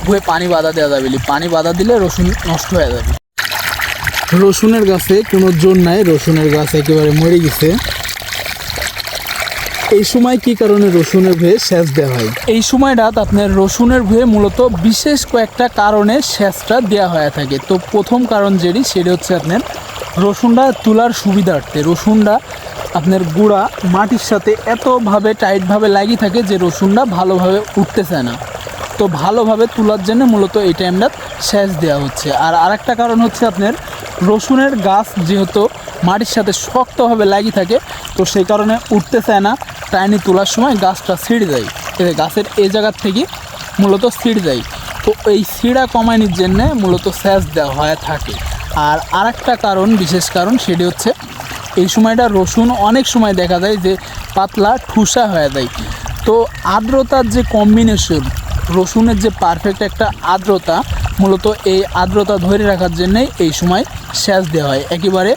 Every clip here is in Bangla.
ভুয়ে পানি বাধা দেওয়া যাবে, পানি বাধা দিলে রসুন নষ্ট হয়ে যাবে। রসুনের গাছে কোনো জোর নাই, রসুনের গাছ একেবারে মরে গেছে। এই সময় কি কারণে রসুনের ভুঁয়ে সেচ দেওয়া হয়? এই সময়টা আপনার রসুনের ভুঁয়ে মূলত বিশেষ কয়েকটা কারণে সেচটা দেওয়া হয়ে থাকে। তো প্রথম কারণ সেটা হচ্ছে আপনার রসুনটা তোলার সুবিধার্থে। রসুনটা আপনার গুঁড়া মাটির সাথে এতভাবে টাইটভাবে লাগিয়ে থাকে যে রসুনটা ভালোভাবে উঠতে চায় না। তো ভালোভাবে তোলার জন্য মূলত এই টাইমটা সেচ দেওয়া হচ্ছে। আর আরেকটা কারণ হচ্ছে আপনার রসুনের গাছ যেহেতু মাটির সাথে শক্তভাবে লাগিয়ে থাকে, তো সেই কারণে উঠতে চায় না। টাইনি তোলার সময় গাছটা ছিঁড়ে যায়, গাছের এই জায়গার থেকে মূলত ছিঁড়ে যায়। তো এই ছিঁড়া কমানোর জন্যে মূলত সেচ দেওয়া হয়ে থাকে। আর আরেকটা কারণ, বিশেষ কারণ, সেটি হচ্ছে এই সময়টা রসুন অনেক সময় দেখা যায় যে পাতলা ঠুসা হয়ে যায়। তো আর্দ্রতার যে কম্বিনেশন, রসুনের যে পারফেক্ট একটা আর্দ্রতা, মূলত এই আর্দ্রতা ধরে রাখার জন্যেই এই সময় সেচ দেওয়া হয় একেবারে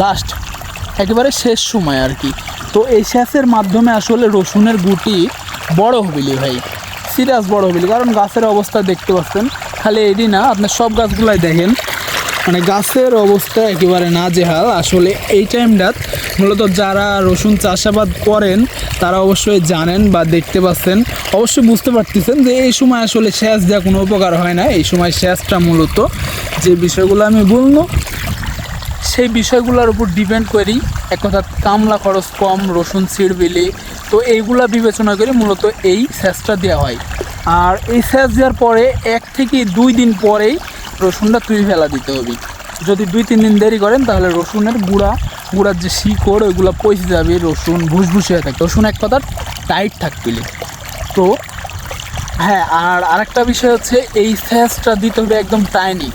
লাস্ট একেবারে শেষ সময় আর কি। তো এই সেচের মাধ্যমে আসলে রসুনের গুটি বড় হবিলি ভাই, সিরিয়াস বড় হবিলি। কারণ গাছের অবস্থা দেখতে পাচ্ছেন, খালি এটি না, আপনার সব গাছগুলাই দেখেন, মানে গাছের অবস্থা একেবারে নাজেহাল। আসলে এই টাইমটা মূলত যারা রসুন চাষাবাদ করেন তারা অবশ্যই জানেন বা দেখতে পাচ্ছেন, অবশ্যই বুঝতে পারতেছেন যে এই সময় আসলে সেচ দেওয়া কোনো উপকার হয় না। এই সময় সেচটা মূলত যে বিষয়গুলো আমি বলবো সেই বিষয়গুলোর উপর ডিপেন্ড করেই, এক কথা কামলা খরচ কম, রসুন ছিঁড়বিলি, তো এইগুলা বিবেচনা করে মূলত এই সেচটা দেওয়া হয়। আর এই সেচ দেওয়ার পরে 1 থেকে 2 দিন পরেই রসুনটা তুলে ফেলা দিতে হবে। যদি 2-3 দিন দেরি করেন তাহলে রসুনের গুঁড়ার যে শিকড় ওইগুলো পচে যাবে, রসুন ভুসভুসে হয়ে থাকে, রসুন এক কথা টাইট থাকবে। তো হ্যাঁ, আর আরেকটা বিষয় হচ্ছে এই সেচটা দিতে হবে একদম টাইনি,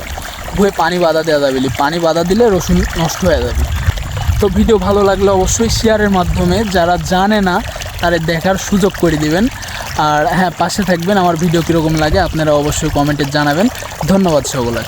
ভুয়ে পানি বাধা দেওয়া যাবে, পানি বাধা দিলে রসুন নষ্ট হয়ে যাবে। তো ভিডিও ভালো লাগলে অবশ্যই শেয়ারের মাধ্যমে যারা জানে না তারা দেখার সুযোগ করে দিবেন। আর হ্যাঁ, পাশে থাকবেন। আমার ভিডিও কীরকম লাগে আপনারা অবশ্যই কমেন্টে জানাবেন। ধন্যবাদ সকলকে।